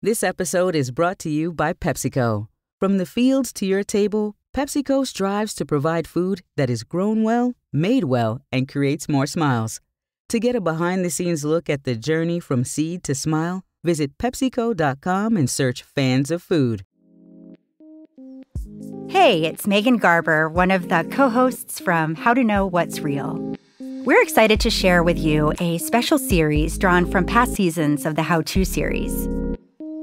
This episode is brought to you by PepsiCo. From the fields to your table, PepsiCo strives to provide food that is grown well, made well, and creates more smiles. To get a behind-the-scenes look at the journey from seed to smile, visit PepsiCo.com and search Fans of Food. Hey, it's Megan Garber, one of the co-hosts from How to Know What's Real. We're excited to share with you a special series drawn from past seasons of the How To series.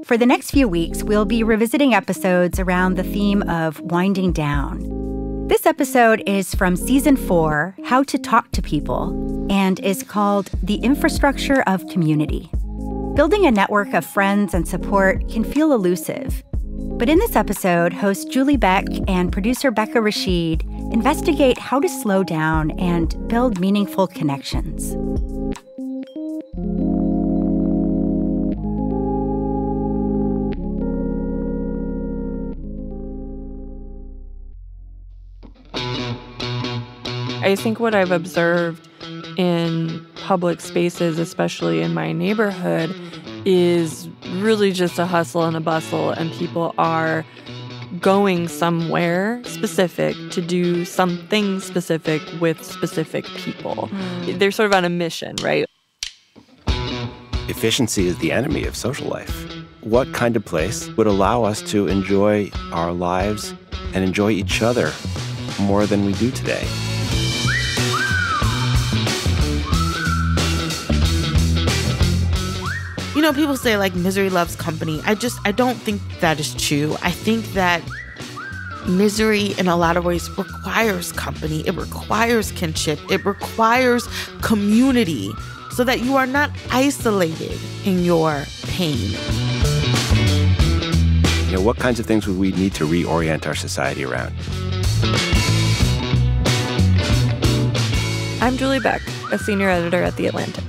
For the next few weeks, we'll be revisiting episodes around the theme of winding down. This episode is from Season 4, How to Talk to People, and is called The Infrastructure of Community. Building a network of friends and support can feel elusive. But in this episode, host Julie Beck and producer Becca Rashid investigate how to slow down and build meaningful connections. I think what I've observed in public spaces, especially in my neighborhood, is really just a hustle and a bustle, and people are going somewhere specific to do something specific with specific people. They're sort of on a mission, right? Efficiency is the enemy of social life. What kind of place would allow us to enjoy our lives and enjoy each other more than we do today? You know, people say, like, misery loves company. I don't think that is true. I think that misery, in a lot of ways, requires company. It requires kinship. It requires community so that you are not isolated in your pain. You know, what kinds of things would we need to reorient our society around? I'm Julie Beck, a senior editor at The Atlantic.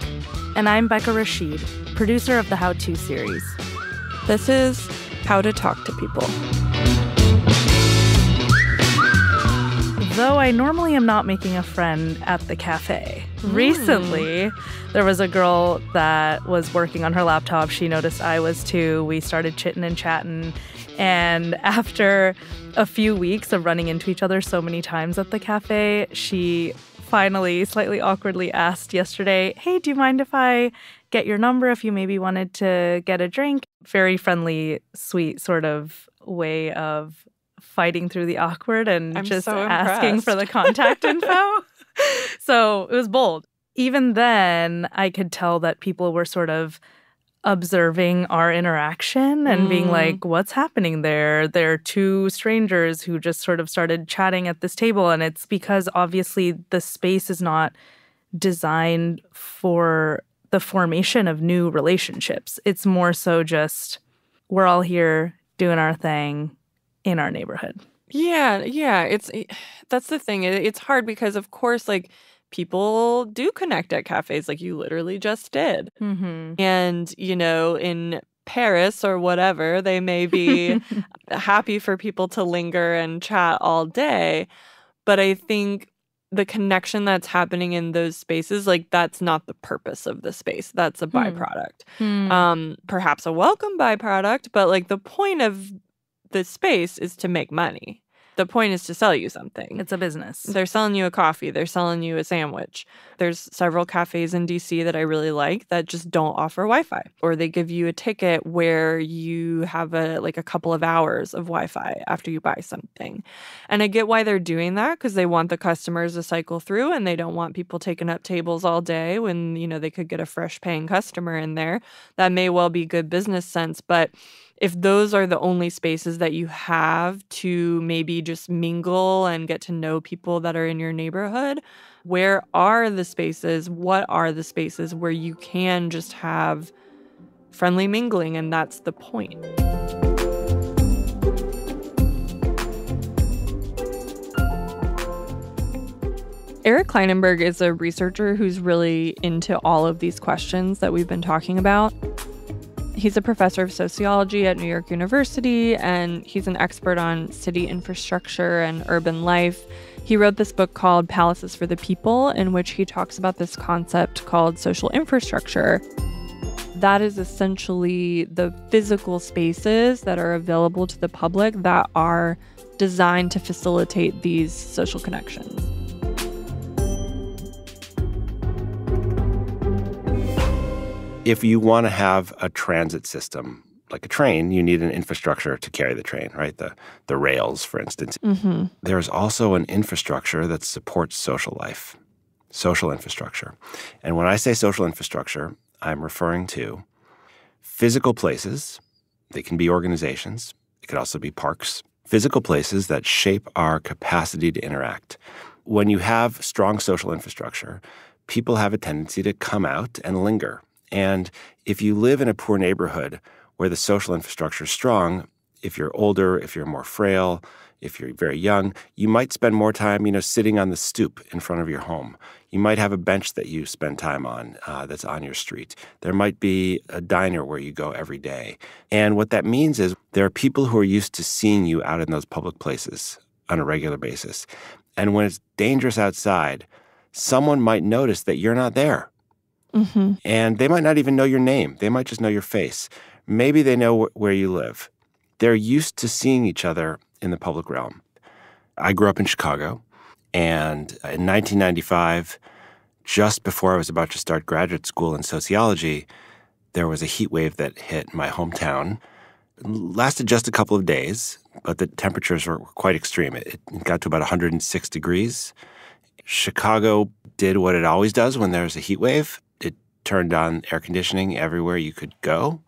And I'm Becca Rashid, producer of the How To series. This is How to Talk to People. Though I normally am not making a friend at the cafe. Recently, there was a girl that was working on her laptop. She noticed I was too. We started chitting and chatting. And after a few weeks of running into each other so many times at the cafe, she finally, slightly awkwardly asked yesterday, "Hey, do you mind if I get your number if you maybe wanted to get a drink?" Very friendly, sweet sort of way of fighting through the awkward and I'm just so asking impressed. for the contact info. So it was bold. Even then, I could tell that people were sort of observing our interaction and being like, what's happening there? There are two strangers who just sort of started chatting at this table. And it's because obviously the space is not designed for the formation of new relationships. It's more so just we're all here doing our thing in our neighborhood. Yeah. That's the thing. It's hard because, of course, like, people do connect at cafes like you literally just did. Mm-hmm. And, you know, in Paris or whatever, they may be happy for people to linger and chat all day. But I think the connection that's happening in those spaces, like, that's not the purpose of the space. That's a byproduct. Perhaps a welcome byproduct, but, like, the point of the space is to make money. The point is to sell you something. It's a business. They're selling you a coffee. They're selling you a sandwich. There's several cafes in DC that I really like that just don't offer Wi-Fi. Or they give you a ticket where you have a couple of hours of Wi-Fi after you buy something. And I get why they're doing that, because they want the customers to cycle through and they don't want people taking up tables all day when, you know, they could get a fresh paying customer in there. That may well be good business sense, but if those are the only spaces that you have to maybe just mingle and get to know people that are in your neighborhood, where are the spaces? What are the spaces where you can just have friendly mingling? And that's the point. Eric Klinenberg is a researcher who's really into all of these questions that we've been talking about. He's a professor of sociology at New York University, and he's an expert on city infrastructure and urban life. He wrote this book called Palaces for the People, in which he talks about this concept called social infrastructure. that is essentially the physical spaces that are available to the public that are designed to facilitate these social connections. If you want to have a transit system, like a train, you need an infrastructure to carry the train, right? The rails, for instance. Mm-hmm. There's also an infrastructure that supports social life, social infrastructure. And when I say social infrastructure, I'm referring to physical places. They can be organizations. It could also be parks. Physical places that shape our capacity to interact. When you have strong social infrastructure, people have a tendency to come out and linger. And if you live in a poor neighborhood where the social infrastructure is strong, if you're older, if you're more frail, if you're very young, you might spend more time, sitting on the stoop in front of your home. You might have a bench that you spend time on that's on your street. There might be a diner where you go every day. And what that means is there are people who are used to seeing you out in those public places on a regular basis. And when it's dangerous outside, someone might notice that you're not there. Mm-hmm. And they might not even know your name. They might just know your face. Maybe they know where you live. They're used to seeing each other in the public realm. I grew up in Chicago, and in 1995, just before I was about to start graduate school in sociology, there was a heat wave that hit my hometown. It lasted just a couple of days, but the temperatures were quite extreme. It got to about 106 degrees. Chicago did what it always does when there's a heat wave. It turned on air conditioning everywhere you could go,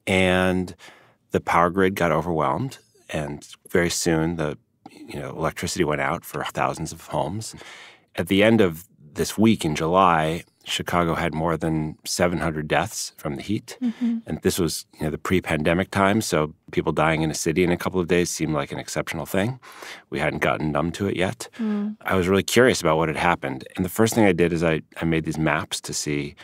and the power grid got overwhelmed, and very soon the electricity went out for thousands of homes. At the end of this week in July, Chicago had more than 700 deaths from the heat. Mm-hmm. And this was the pre-pandemic time, so people dying in a city in a couple of days seemed like an exceptional thing. We hadn't gotten numb to it yet. Mm. I was really curious about what had happened. And the first thing I did is I made these maps to see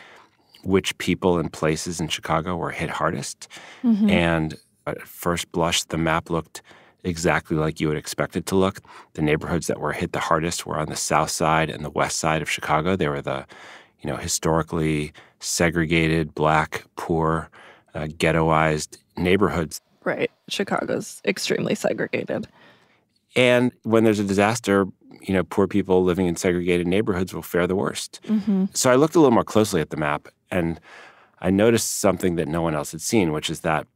which people and places in Chicago were hit hardest. Mm-hmm. And at first blush, the map looked exactly like you would expect it to look. The neighborhoods that were hit the hardest were on the south side and the west side of Chicago. They were the historically segregated, black, poor, ghettoized neighborhoods. Right. Chicago's extremely segregated. And when there's a disaster, poor people living in segregated neighborhoods will fare the worst. Mm-hmm. So I looked a little more closely at the map, and I noticed something that no one else had seen, which is that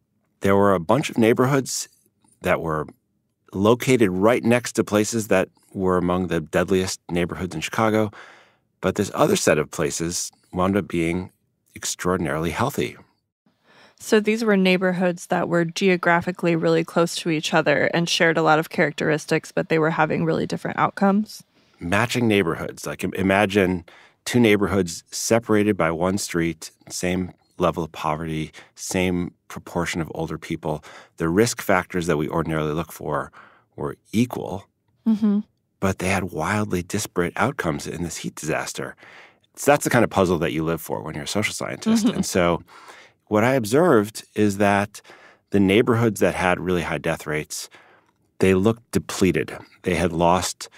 there were a bunch of neighborhoods that were located right next to places that were among the deadliest neighborhoods in Chicago. But this other set of places wound up being extraordinarily healthy. So these were neighborhoods that were geographically really close to each other and shared a lot of characteristics, but they were having really different outcomes. Matching neighborhoods. Like imagine two neighborhoods separated by one street, same level of poverty, same proportion of older people. The risk factors that we ordinarily look for were equal, Mm-hmm. but they had wildly disparate outcomes in this heat disaster. So that's the kind of puzzle that you live for when you're a social scientist. Mm-hmm. And so what I observed is that the neighborhoods that had really high death rates, they looked depleted. They had lost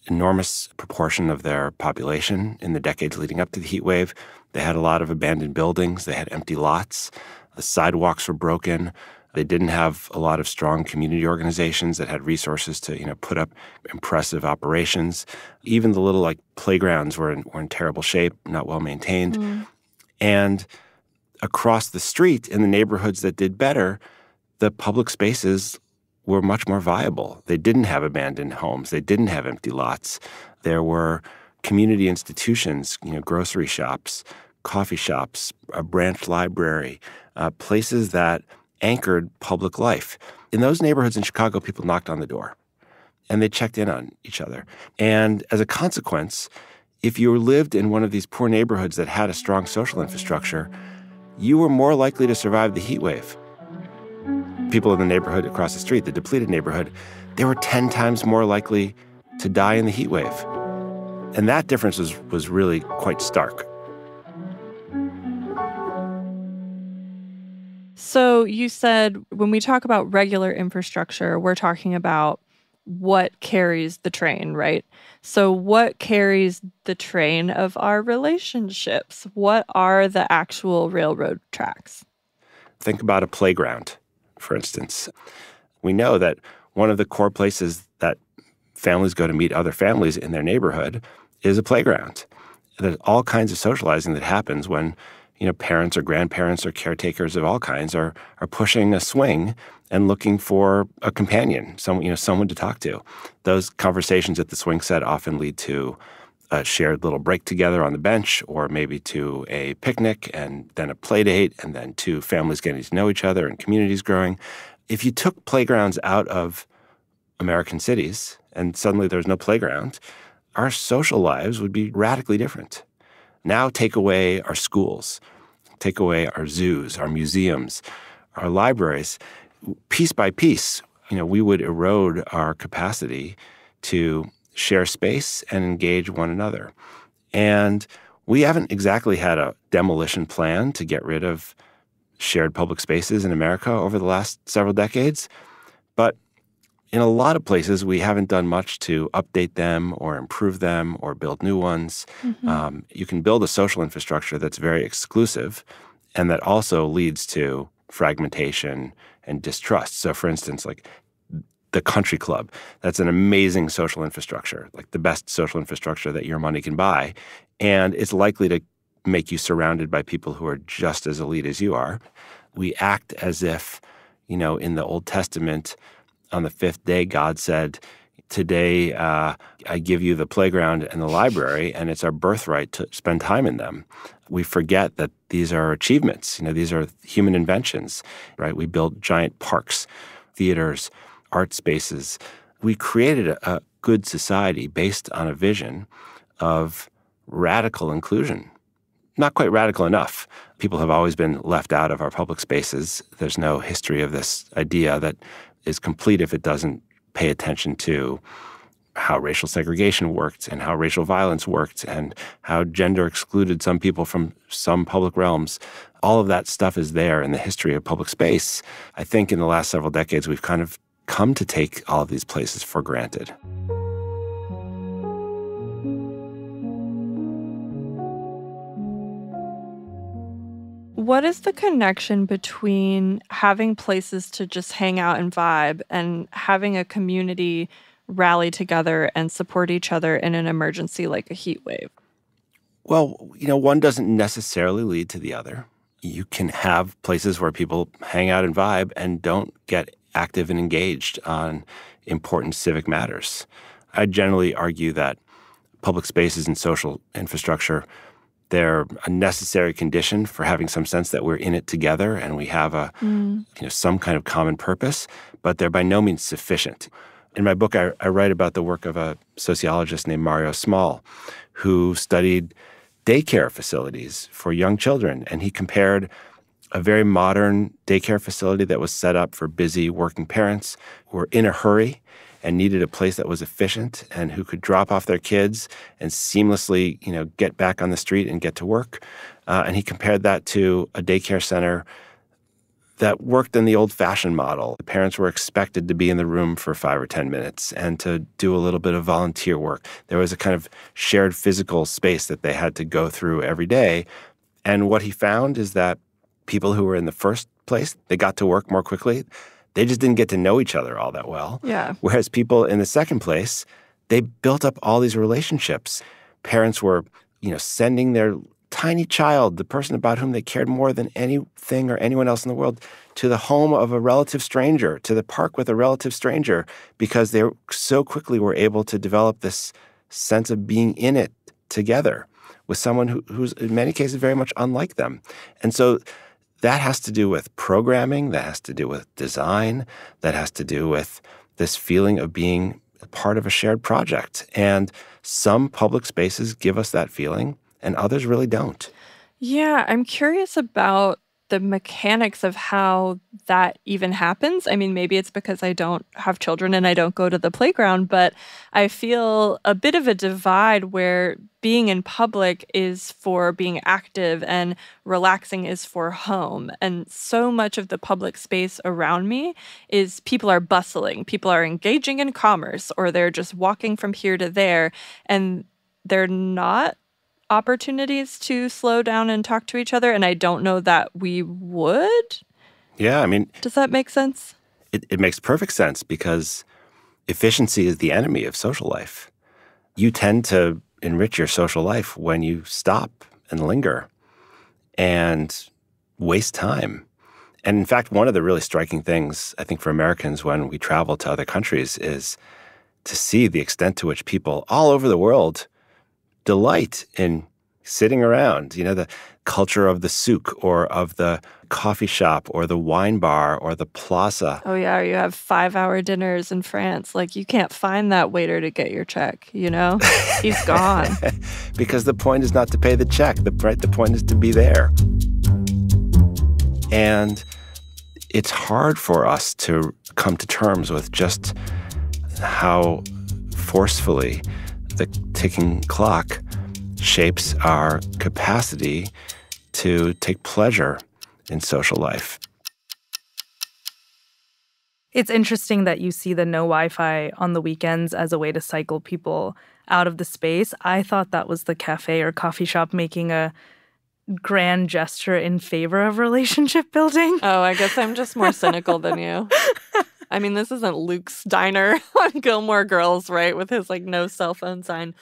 enormous proportion of their population in the decades leading up to the heat wave. They had a lot of abandoned buildings. They had empty lots. The sidewalks were broken. They didn't have a lot of strong community organizations that had resources to, put up impressive operations. Even the little playgrounds were in terrible shape, not well maintained. Mm. And across the street in the neighborhoods that did better, the public spaces were much more viable. They didn't have abandoned homes. They didn't have empty lots. There were community institutions, grocery shops, coffee shops, a branch library, places that anchored public life. In those neighborhoods in Chicago, people knocked on the door and they checked in on each other. And as a consequence, if you lived in one of these poor neighborhoods that had a strong social infrastructure, you were more likely to survive the heat wave. People in the neighborhood across the street, the depleted neighborhood, they were 10 times more likely to die in the heat wave. And that difference was really quite stark. So you said when we talk about regular infrastructure, we're talking about what carries the train, right? So what carries the train of our relationships? What are the actual railroad tracks? Think about a playground, for instance. We know that one of the core places that families go to meet other families in their neighborhood is a playground. There's all kinds of socializing that happens when, parents or grandparents or caretakers of all kinds are pushing a swing and looking for a companion, someone to talk to. Those conversations at the swing set often lead to a shared little break together on the bench, or maybe to a picnic and then a play date, and then to families getting to know each other and communities growing. If you took playgrounds out of American cities and suddenly there's no playground, our social lives would be radically different. Now take away our schools, take away our zoos, our museums, our libraries. Piece by piece, we would erode our capacity to share space and engage one another. And we haven't exactly had a demolition plan to get rid of shared public spaces in America over the last several decades. But in a lot of places, we haven't done much to update them or improve them or build new ones. Mm-hmm. You can build a social infrastructure that's very exclusive and that also leads to fragmentation and distrust. So, for instance, like the country club, that's an amazing social infrastructure, like the best social infrastructure that your money can buy. And it's likely to make you surrounded by people who are just as elite as you are. We act as if, in the Old Testament, on the fifth day, God said, today I give you the playground and the library, and it's our birthright to spend time in them. We forget that these are achievements. These are human inventions, right? We built giant parks, theaters, art spaces. We created a good society based on a vision of radical inclusion. Not quite radical enough. People have always been left out of our public spaces. There's no history of this idea that is complete if it doesn't pay attention to how racial segregation worked and how racial violence worked and how gender excluded some people from some public realms. All of that stuff is there in the history of public space. I think in the last several decades, we've kind of come to take all of these places for granted. What is the connection between having places to just hang out and vibe and having a community rally together and support each other in an emergency like a heat wave? Well, one doesn't necessarily lead to the other. You can have places where people hang out and vibe and don't get active and engaged on important civic matters. I generally argue that public spaces and social infrastructure, they're a necessary condition for having some sense that we're in it together and we have some kind of common purpose, but they're by no means sufficient. In my book, I write about the work of a sociologist named Mario Small, who studied daycare facilities for young children, and he compared a very modern daycare facility that was set up for busy working parents who were in a hurry and needed a place that was efficient and who could drop off their kids and seamlessly, get back on the street and get to work. And he compared that to a daycare center that worked in the old-fashioned model. The parents were expected to be in the room for 5 or 10 minutes and to do a little bit of volunteer work. There was a kind of shared physical space that they had to go through every day. And what he found is that people who were in the first place, they got to work more quickly. They just didn't get to know each other all that well. Yeah. Whereas people in the second place, they built up all these relationships. Parents were, sending their tiny child, the person about whom they cared more than anything or anyone else in the world, to the home of a relative stranger, to the park with a relative stranger, because they so quickly were able to develop this sense of being in it together with someone who's in many cases very much unlike them. And so that has to do with programming, that has to do with design, that has to do with this feeling of being part of a shared project. And some public spaces give us that feeling, and others really don't. Yeah, I'm curious about the mechanics of how that even happens. I mean, maybe it's because I don't have children and I don't go to the playground, but I feel a bit of a divide where being in public is for being active and relaxing is for home. And so much of the public space around me is people are bustling, people are engaging in commerce, or they're just walking from here to there, and they're not opportunities to slow down and talk to each other. And I don't know that we would. Yeah, I mean, does that make sense? It makes perfect sense because efficiency is the enemy of social life. You tend to enrich your social life when you stop and linger and waste time. And in fact, one of the really striking things, I think, for Americans when we travel to other countries is to see the extent to which people all over the world delight in sitting around, the culture of the souk or of the coffee shop or the wine bar or the plaza. Oh, yeah. You have 5-hour dinners in France. Like, you can't find that waiter to get your check, He's gone. Because the point is not to pay the check. The point is to be there. And it's hard for us to come to terms with just how forcefully the ticking clock shapes our capacity to take pleasure in social life. It's interesting that you see the no Wi-Fi on the weekends as a way to cycle people out of the space. I thought that was the cafe or coffee shop making a grand gesture in favor of relationship building. Oh, I guess I'm just more cynical than you. I mean, this isn't Luke's Diner on Gilmore Girls, right? With his, no cell phone sign.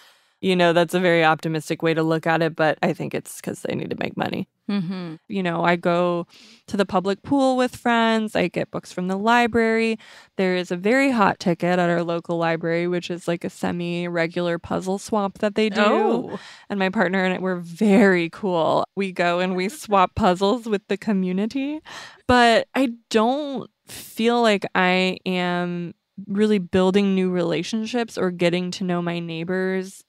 That's a very optimistic way to look at it, but I think it's because they need to make money. Mm-hmm. I go to the public pool with friends. I get books from the library. There is a very hot ticket at our local library, which is like a semi-regular puzzle swap that they do. Oh. And my partner and I, we're very cool. We go and we swap puzzles with the community. But I don't feel like I am really building new relationships or getting to know my neighbors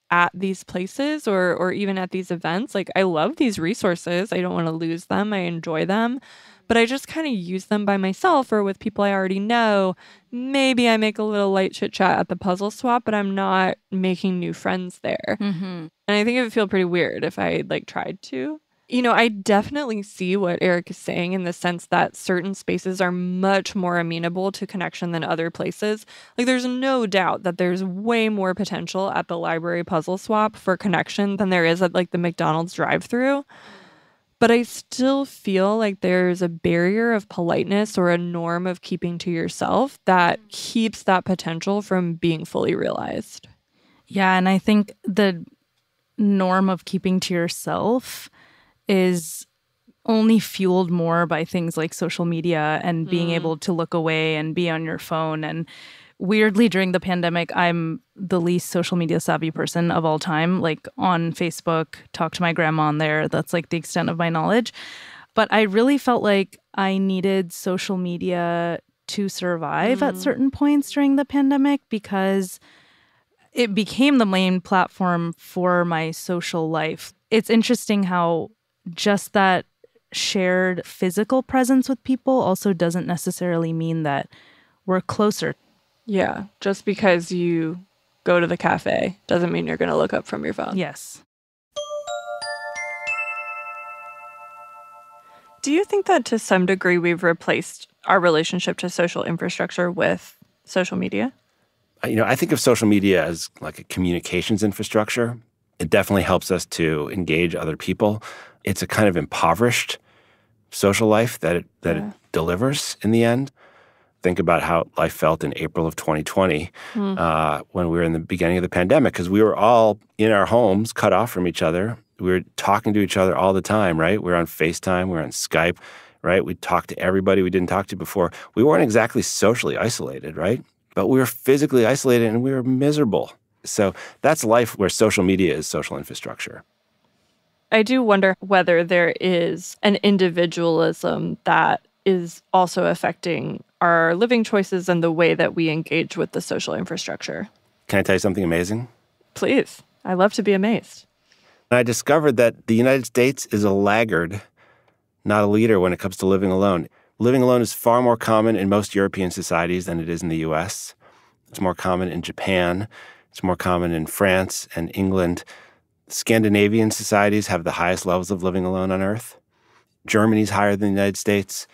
at these places or even at these events. I love these resources. I don't want to lose them. I enjoy them. But I just kind of use them by myself or with people I already know. Maybe I make a little light chit chat at the puzzle swap, but I'm not making new friends there. Mm-hmm. And I think it would feel pretty weird if I tried to. I definitely see what Eric is saying in the sense that certain spaces are much more amenable to connection than other places. There's no doubt that there's way more potential at the library puzzle swap for connection than there is at the McDonald's drive-thru. But I still feel like there's a barrier of politeness or a norm of keeping to yourself that keeps that potential from being fully realized. Yeah, and I think the norm of keeping to yourself is only fueled more by things like social media and being able to look away and be on your phone. And weirdly, during the pandemic, I'm the least social media savvy person of all time. On Facebook, talk to my grandma on there. That's the extent of my knowledge. But I really felt like I needed social media to survive at certain points during the pandemic because it became the main platform for my social life. It's interesting how just that shared physical presence with people also doesn't necessarily mean that we're closer. Yeah, just because you go to the cafe doesn't mean you're going to look up from your phone. Yes. Do you think that to some degree we've replaced our relationship to social infrastructure with social media? I think of social media as a communications infrastructure. It definitely helps us to engage other people. It's a kind of impoverished social life that it delivers in the end. Think about how life felt in April of 2020 when we were in the beginning of the pandemic, because we were all in our homes, cut off from each other. We were talking to each other all the time, right? We were on FaceTime, we were on Skype, right? We talked to everybody we didn't talk to before. We weren't exactly socially isolated, right? But we were physically isolated and we were miserable. So that's life where social media is social infrastructure. I do wonder whether there is an individualism that is also affecting our living choices and the way that we engage with the social infrastructure. Can I tell you something amazing? Please. I love to be amazed. I discovered that the United States is a laggard, not a leader when it comes to living alone. Living alone is far more common in most European societies than it is in the U.S. It's more common in Japan. It's more common in France and England. Scandinavian societies have the highest levels of living alone on Earth. Germany's higher than the United States.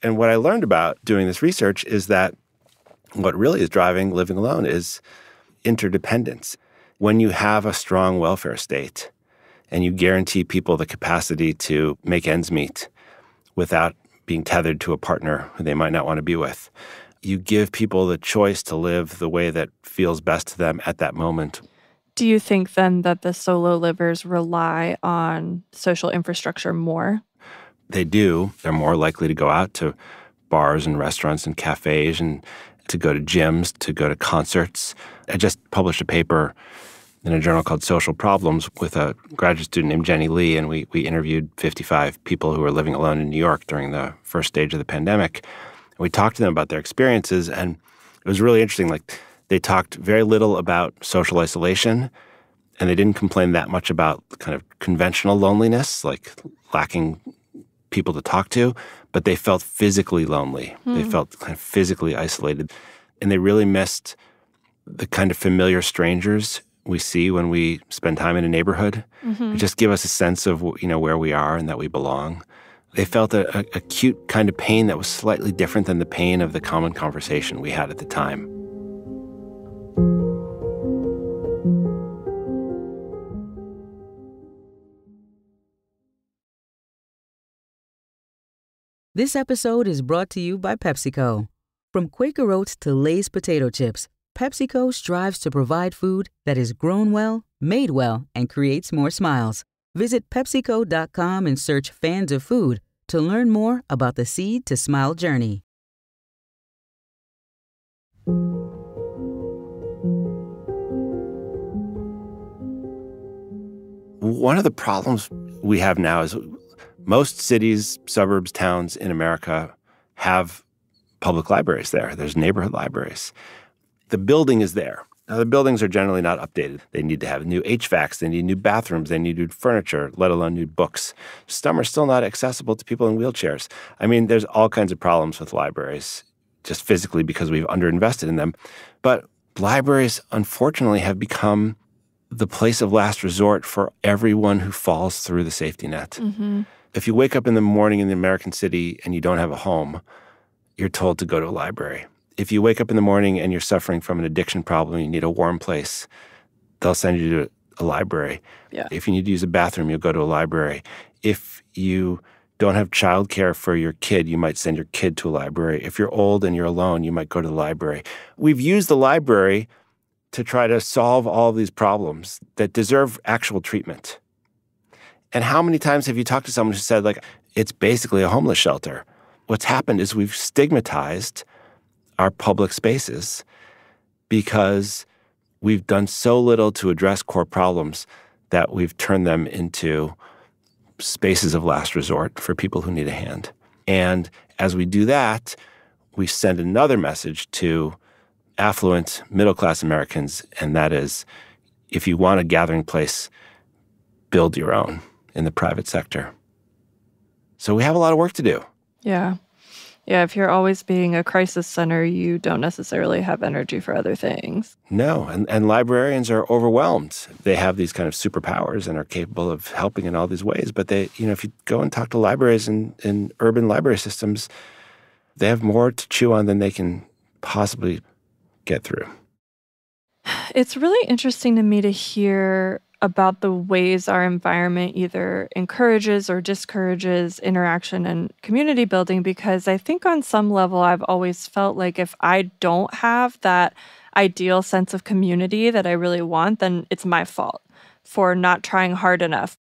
And what I learned about doing this research is that what really is driving living alone is interdependence. When you have a strong welfare state and you guarantee people the capacity to make ends meet without being tethered to a partner who they might not want to be with, you give people the choice to live the way that feels best to them at that moment. Do you think then that the solo livers rely on social infrastructure more? They do. They're more likely to go out to bars and restaurants and cafes and to go to gyms, to go to concerts. I just published a paper in a journal called Social Problems with a graduate student named Jenny Lee, and we interviewed 55 people who were living alone in New York during the first stage of the pandemic. We talked to them about their experiences, and it was really interesting. Like, they talked very little about social isolation, and they didn't complain that much about kind of conventional loneliness, like lacking people to talk to, but they felt physically lonely. They felt kind of physically isolated. And they really missed the kind of familiar strangers we see when we spend time in a neighborhood. Who just give us a sense of, where we are and that we belong. They felt a acute kind of pain that was slightly different than the pain of the common conversation we had at the time. This episode is brought to you by PepsiCo. From Quaker Oats to Lay's potato chips, PepsiCo strives to provide food that is grown well, made well, and creates more smiles. Visit PepsiCo.com and search Fans of Food to learn more about the Seed to Smile journey. One of the problems we have now is most cities, suburbs, towns in America have public libraries there. There's neighborhood libraries. The building is there. Now, the buildings are generally not updated. They need to have new HVACs. They need new bathrooms. They need new furniture, let alone new books. Some are still not accessible to people in wheelchairs. I mean, there's all kinds of problems with libraries, just physically because we've underinvested in them. But libraries, unfortunately, have become the place of last resort for everyone who falls through the safety net. If you wake up in the morning in the American city and you don't have a home, you're told to go to a library. If you wake up in the morning and you're suffering from an addiction problem, you need a warm place, they'll send you to a library. Yeah. If you need to use a bathroom, you'll go to a library. If you don't have childcare for your kid, you might send your kid to a library. If you're old and you're alone, you might go to the library. We've used the library to try to solve all of these problems that deserve actual treatment. And how many times have you talked to someone who said, like, it's basically a homeless shelter? What's happened is we've stigmatized our public spaces because we've done so little to address core problems that we've turned them into spaces of last resort for people who need a hand. And as we do that, we send another message to affluent middle-class Americans, and that is, if you want a gathering place, build your own in the private sector. So we have a lot of work to do. Yeah. Yeah, if you're always being a crisis center, you don't necessarily have energy for other things. No, and librarians are overwhelmed. They have these kind of superpowers and are capable of helping in all these ways. But they, if you go and talk to libraries in urban library systems, they have more to chew on than they can possibly get through. It's really interesting to me to hear about the ways our environment either encourages or discourages interaction and community building, because I think on some level I've always felt like if I don't have that ideal sense of community that I really want, then it's my fault for not trying hard enough.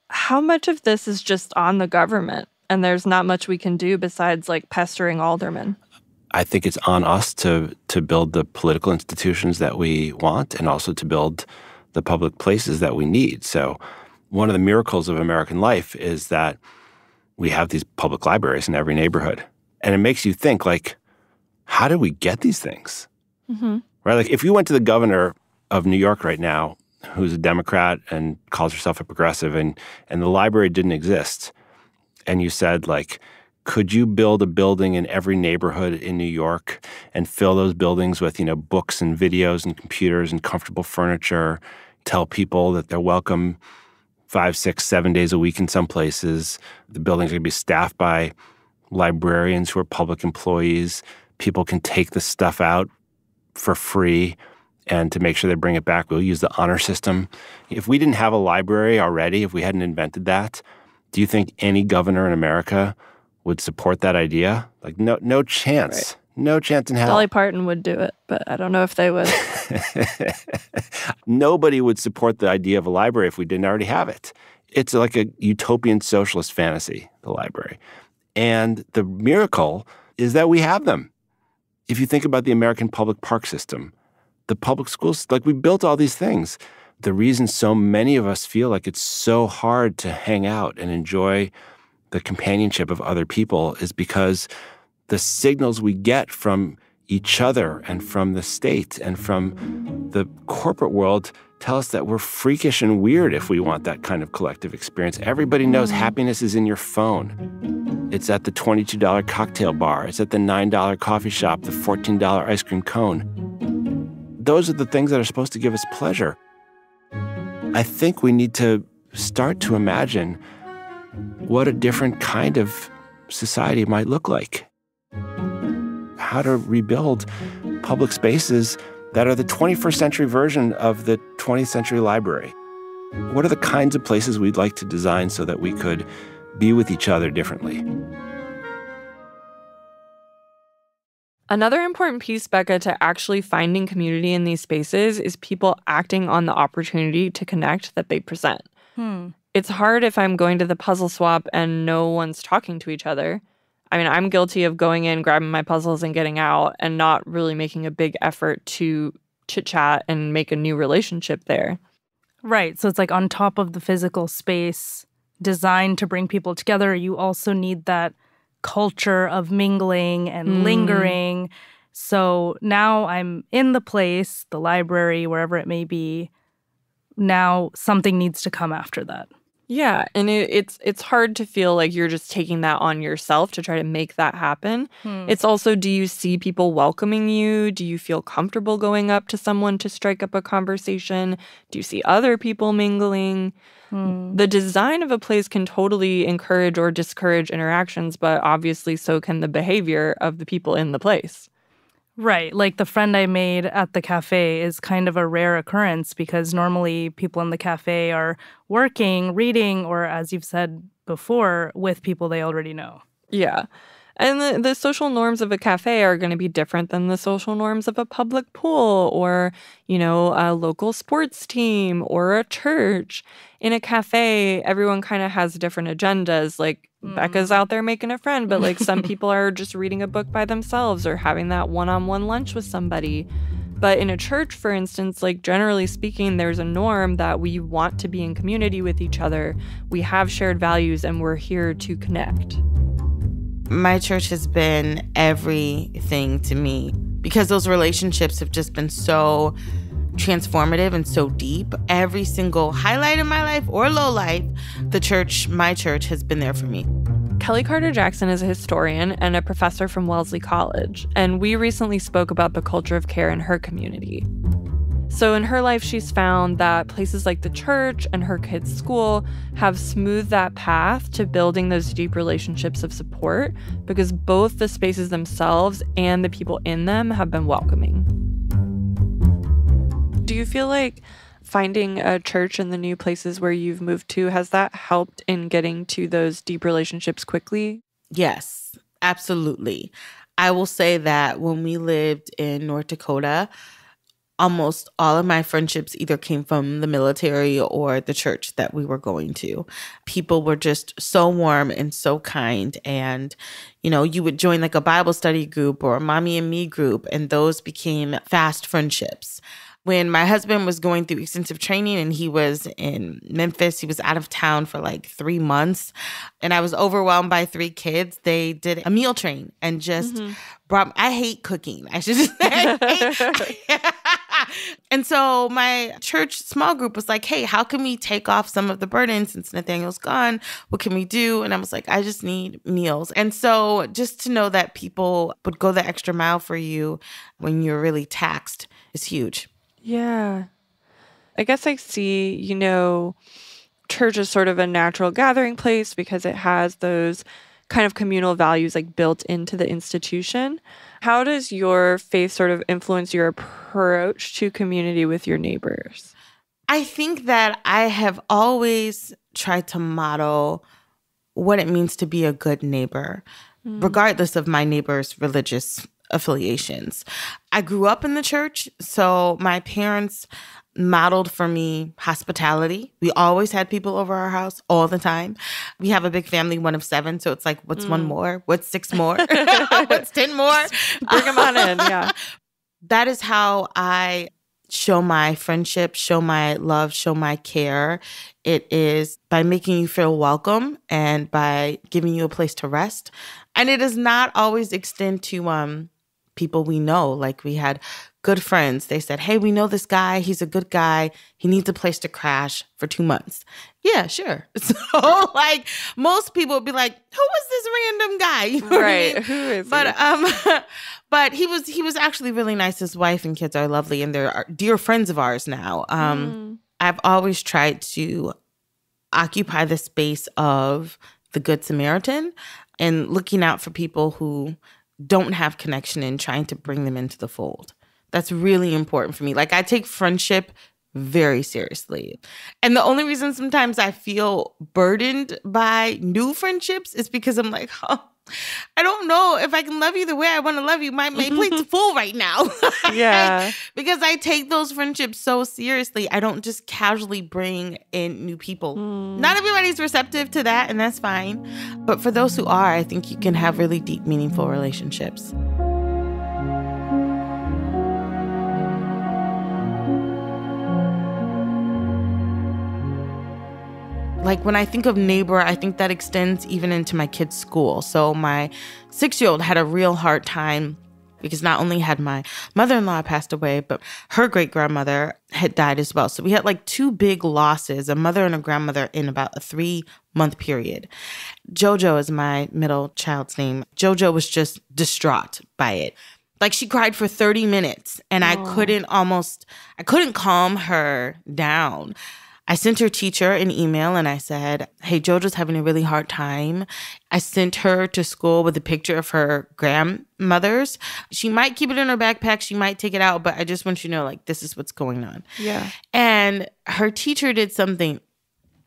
How much of this is just on the government and there's not much we can do besides like pestering aldermen? I think it's on us to build the political institutions that we want and also to build the public places that we need. So one of the miracles of American life is that we have these public libraries in every neighborhood. And it makes you think, like, how do we get these things? Right? Like, if you went to the governor of New York right now, who's a Democrat and calls herself a progressive, and the library didn't exist, and you said, like, could you build a building in every neighborhood in New York and fill those buildings with, books and videos and computers and comfortable furniture, tell people that they're welcome 5, 6, 7 days a week in some places. The buildings are going to be staffed by librarians who are public employees. People can take the stuff out for free, and to make sure they bring it back, we'll use the honor system. If we didn't have a library already, if we hadn't invented that, do you think any governor in America would support that idea? Like, no chance. Right. No chance in hell. Dolly Parton would do it, but I don't know if they would. Nobody would support the idea of a library if we didn't already have it. It's like a utopian socialist fantasy, the library. And the miracle is that we have them. If you think about the American public park system, the public schools, like, we built all these things. The reason so many of us feel like it's so hard to hang out and enjoy the companionship of other people is because the signals we get from each other and from the state and from the corporate world tell us that we're freakish and weird if we want that kind of collective experience. Everybody knows happiness is in your phone. It's at the $22 cocktail bar. It's at the $9 coffee shop, the $14 ice cream cone. Those are the things that are supposed to give us pleasure. I think we need to start to imagine what a different kind of society might look like. How to rebuild public spaces that are the 21st century version of the 20th century library. What are the kinds of places we'd like to design so that we could be with each other differently? Another important piece, Becca, to actually finding community in these spaces is people acting on the opportunity to connect that they present. It's hard if I'm going to the puzzle swap and no one's talking to each other. I mean, I'm guilty of going in, grabbing my puzzles and getting out and not really making a big effort to chit-chat and make a new relationship there. Right. So it's like on top of the physical space designed to bring people together, you also need that culture of mingling and lingering. So now I'm in the place, the library, wherever it may be. Now something needs to come after that. Yeah, and it's hard to feel like you're just taking that on yourself to try to make that happen. It's also, do you see people welcoming you? Do you feel comfortable going up to someone to strike up a conversation? Do you see other people mingling? The design of a place can totally encourage or discourage interactions, but obviously so can the behavior of the people in the place. Right. Like the friend I made at the cafe is kind of a rare occurrence because normally people in the cafe are working, reading, or as you've said before, with people they already know. Yeah. And the social norms of a cafe are going to be different than the social norms of a public pool or, a local sports team or a church. In a cafe, everyone kind of has different agendas. Like Becca's out there making a friend, but like some people are just reading a book by themselves or having that one-on-one lunch with somebody. But in a church, for instance, like generally speaking, there's a norm that we want to be in community with each other. We have shared values and we're here to connect. My church has been everything to me because those relationships have just been so transformative and so deep. Every single highlight of my life or low life, my church has been there for me. Kellie Carter-Jackson is a historian and a professor from Wellesley College, and we recently spoke about the culture of care in her community. So in her life, she's found that places like the church and her kids' school have smoothed that path to building those deep relationships of support because both the spaces themselves and the people in them have been welcoming. Do you feel like finding a church in the new places where you've moved to, has that helped in getting to those deep relationships quickly? Yes, absolutely. I will say that when we lived in North Dakota, almost all of my friendships either came from the military or the church that we were going to. People were just so warm and so kind. And, you would join like a Bible study group or a mommy and me group, and those became fast friendships. When my husband was going through extensive training and he was in Memphis, he was out of town for like 3 months, and I was overwhelmed by 3 kids. They did a meal train and just brought, I hate cooking. I should just say, And so my church small group was like, hey, how can we take off some of the burden since Nathaniel's gone? What can we do? And I was like, I just need meals. And so just to know that people would go the extra mile for you when you're really taxed is huge. Yeah. I guess I see, church is sort of a natural gathering place because it has those kind of communal values like built into the institution. How does your faith sort of influence your approach to community with your neighbors? I think that I have always tried to model what it means to be a good neighbor, regardless of my neighbor's religious affiliations. I grew up in the church, so my parents modeled for me hospitality. We always had people over our house all the time. We have a big family, 1 of 7, so it's like, what's 1 more? What's 6 more? What's 10 more? Bring them on in, yeah. That is how I show my friendship, show my love, show my care. It is by making you feel welcome and by giving you a place to rest. And it does not always extend to people we know. Like we had good friends. They said, hey, we know this guy. He's a good guy. He needs a place to crash for 2 months. Yeah, sure. So like most people would be like, who is this random guy? You know right. what I mean? Who is he? But he was actually really nice. His wife and kids are lovely, and they're dear friends of ours now. I've always tried to occupy the space of the Good Samaritan and looking out for people who don't have connection and trying to bring them into the fold. That's really important for me. Like I take friendship very seriously. And the only reason sometimes I feel burdened by new friendships is because I'm like, I don't know if I can love you the way I want to love you. My plate's full right now. Yeah. Because I take those friendships so seriously. I don't just casually bring in new people. Not everybody's receptive to that, and that's fine. But for those who are, I think you can have really deep, meaningful relationships. Like when I think of neighbor, I think that extends even into my kids' school. So my 6-year-old had a real hard time because not only had my mother-in-law passed away, but her great-grandmother had died as well. So we had like 2 big losses, a mother and a grandmother in about a 3-month period. Jojo is my middle child's name. Jojo was just distraught by it. Like she cried for 30 minutes and I couldn't calm her down. I sent her teacher an email and I said, hey, JoJo's having a really hard time. I sent her to school with a picture of her grandmother's. She might keep it in her backpack. She might take it out, but I just want you to know, like, this is what's going on. Yeah. And her teacher did something.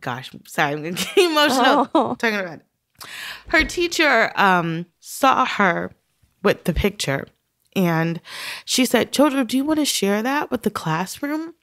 Gosh, sorry, I'm getting emotional talking about it. Her teacher saw her with the picture and she said, JoJo, do you want to share that with the classroom?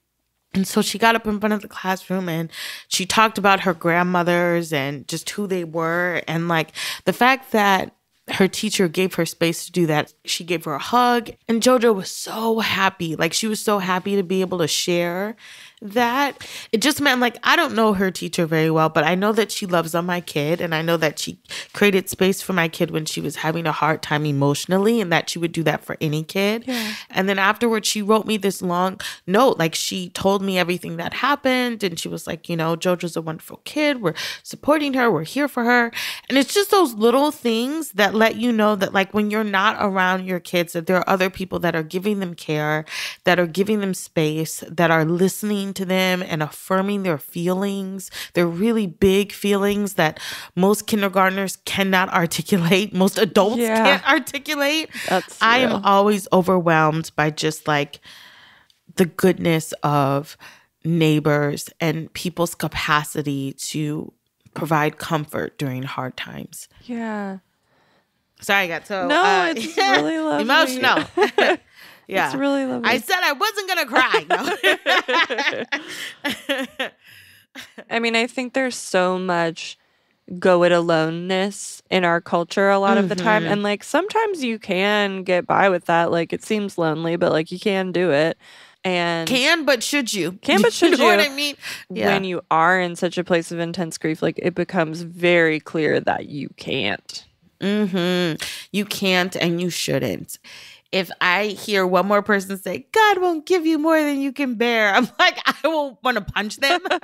And so she got up in front of the classroom and she talked about her grandmothers and just who they were. And like the fact that her teacher gave her space to do that, she gave her a hug. And JoJo was so happy. Like she was so happy to be able to share that. It just meant like, I don't know her teacher very well, but I know that she loves on my kid. And I know that she created space for my kid when she was having a hard time emotionally and that she would do that for any kid. Yeah. And then afterwards, she wrote me this long note. Like she told me everything that happened. And she was like, JoJo's a wonderful kid. We're supporting her. We're here for her. And it's just those little things that let you know that like when you're not around your kids, that there are other people that are giving them care, that are giving them space, that are listening to them and affirming their feelings. They're really big feelings that most kindergartners cannot articulate. Most adults can't articulate. I am always overwhelmed by just like the goodness of neighbors and people's capacity to provide comfort during hard times. Yeah. Sorry, I got so it's really lovely. Emotional. Yeah. It's really lovely. I said I wasn't going to cry. No. I mean, I think there's so much go it aloneness in our culture a lot of the time. And like sometimes you can get by with that. Like it seems lonely, but like you can do it. And but should you? Can but should you? You know what I mean? Yeah. When you are in such a place of intense grief, like it becomes very clear that you can't. You can't and you shouldn't. if I hear one more person say, God won't give you more than you can bear, I'm like, I won't want to punch them. But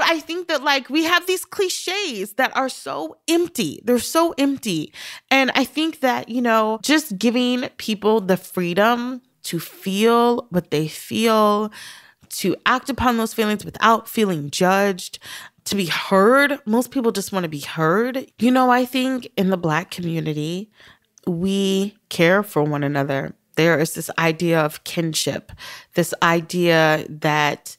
I think that like we have these cliches that are so empty. They're so empty. And I think that, you know, just giving people the freedom to feel what they feel, to act upon those feelings without feeling judged, to be heard. Most people just want to be heard. You know, I think in the Black community, we care for one another. There is this idea of kinship, this idea that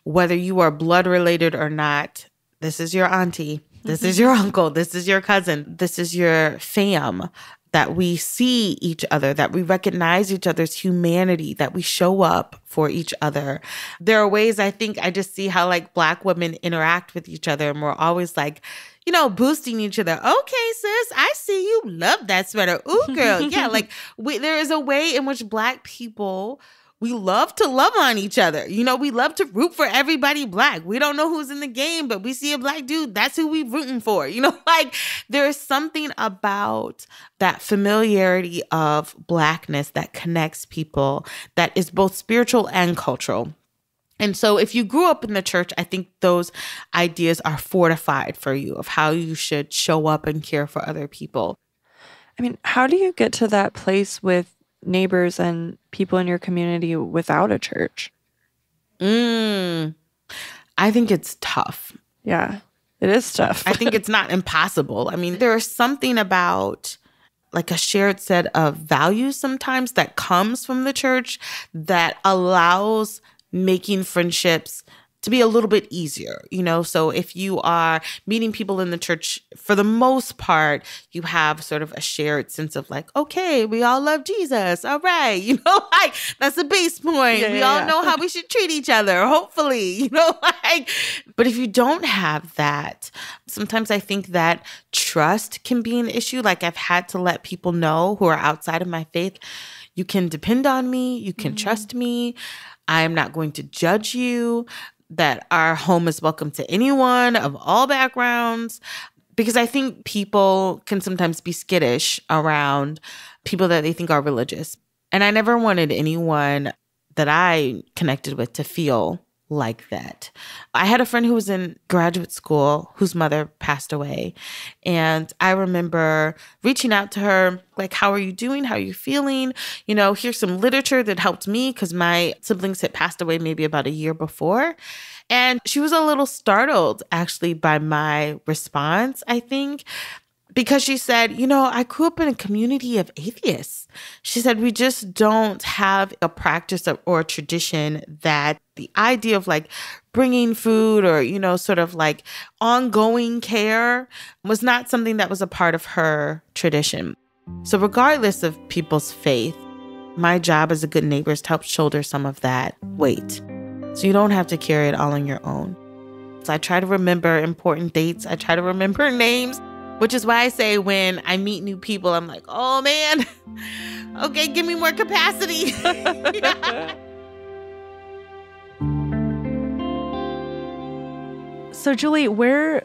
whether you are blood related or not, this is your auntie, this is your uncle, this is your cousin, this is your fam, that we see each other, that we recognize each other's humanity, that we show up for each other. There are ways I think I just see how like Black women interact with each other, and we're always like, you know, boosting each other. Okay, sis, I see you love that sweater. Ooh, girl. Yeah, like there is a way in which Black people, we love to love on each other. You know, we love to root for everybody Black. We don't know who's in the game, but we see a Black dude, that's who we rooting for. You know, like there is something about that familiarity of Blackness that connects people, that is both spiritual and cultural. And so if you grew up in the church, I think those ideas are fortified for you of how you should show up and care for other people. I mean, how do you get to that place with neighbors and people in your community without a church? I think it's tough. Yeah, it is tough. I think it's not impossible. I mean, there is something about like a shared set of values sometimes that comes from the church that allows making friendships to be a little bit easier, you know? So if you are meeting people in the church, for the most part, you have sort of a shared sense of like, okay, we all love Jesus. All right. You know, like that's the base point. We all know how we should treat each other, hopefully, you know, like, but if you don't have that, sometimes I think that trust can be an issue. Like I've had to let people know who are outside of my faith, you can depend on me, you can trust me. I am not going to judge you, that our home is welcome to anyone of all backgrounds, because I think people can sometimes be skittish around people that they think are religious. And I never wanted anyone that I connected with to feel like that. I had a friend who was in graduate school whose mother passed away. And I remember reaching out to her, like, how are you doing? How are you feeling? You know, here's some literature that helped me because my siblings had passed away maybe about a year before. And she was a little startled, actually, by my response, I think, because she said, you know, I grew up in a community of atheists. She said, we just don't have a practice or a tradition that the idea of like bringing food or, you know, sort of like ongoing care was not something that was a part of her tradition. So regardless of people's faith, my job as a good neighbor is to help shoulder some of that weight. So you don't have to carry it all on your own. So I try to remember important dates. I try to remember names. Which is why I say when I meet new people, I'm like, oh, man, okay, give me more capacity. So, Julie, where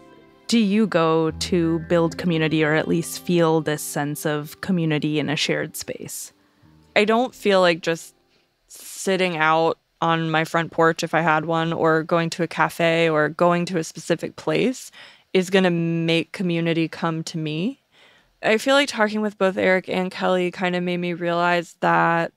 do you go to build community or at least feel this sense of community in a shared space? I don't feel like just sitting out on my front porch if I had one, or going to a cafe or going to a specific place is going to make community come to me. I feel like talking with both Eric and Kellie kind of made me realize that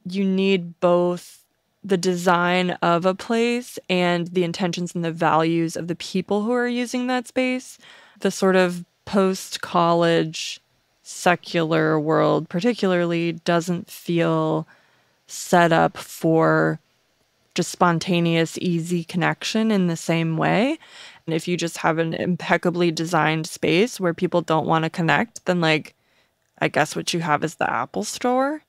you need both the design of a place and the intentions and the values of the people who are using that space. The sort of post-college secular world particularly doesn't feel set up for just spontaneous, easy connection in the same way. And if you just have an impeccably designed space where people don't want to connect, then like, I guess what you have is the Apple Store.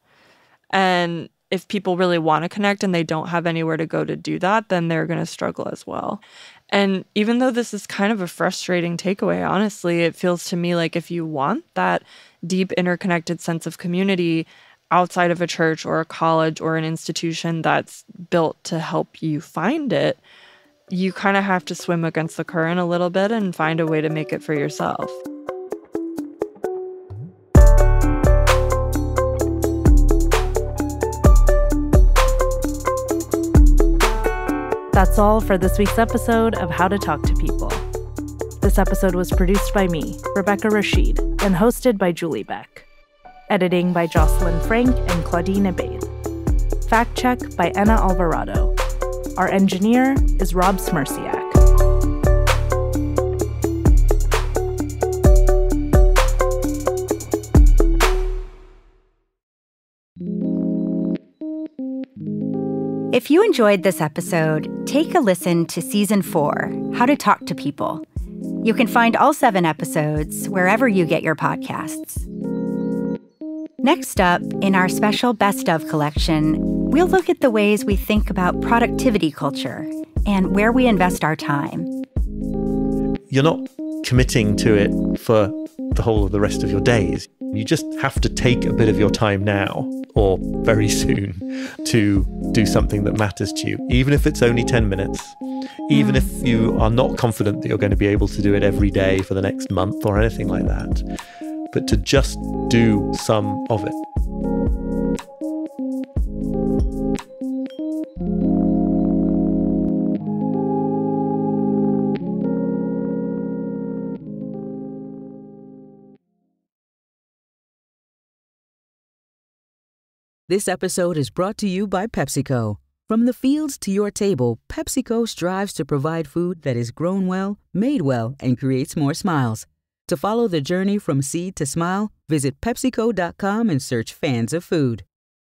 And if people really want to connect and they don't have anywhere to go to do that, then they're going to struggle as well. And even though this is kind of a frustrating takeaway, honestly, it feels to me like if you want that deep interconnected sense of community outside of a church or a college or an institution that's built to help you find it, you kind of have to swim against the current a little bit and find a way to make it for yourself. That's all for this week's episode of How to Talk to People. This episode was produced by me, Rebecca Rashid, and hosted by Julie Beck. Editing by Jocelyn Frank and Claudine Abate. Fact check by Anna Alvarado. Our engineer is Rob Smerciak. If you enjoyed this episode, take a listen to Season 4, How to Talk to People. You can find all 7 episodes wherever you get your podcasts. Next up, in our special Best Of collection, we'll look at the ways we think about productivity culture and where we invest our time. You're not committing to it for the whole of the rest of your days. You just have to take a bit of your time now or very soon to do something that matters to you, even if it's only 10 minutes, even if you are not confident that you're going to be able to do it every day for the next month or anything like that, but to just do some of it. This episode is brought to you by PepsiCo. From the fields to your table, PepsiCo strives to provide food that is grown well, made well, and creates more smiles. To follow the journey from seed to smile, visit PepsiCo.com and search Fans of Food.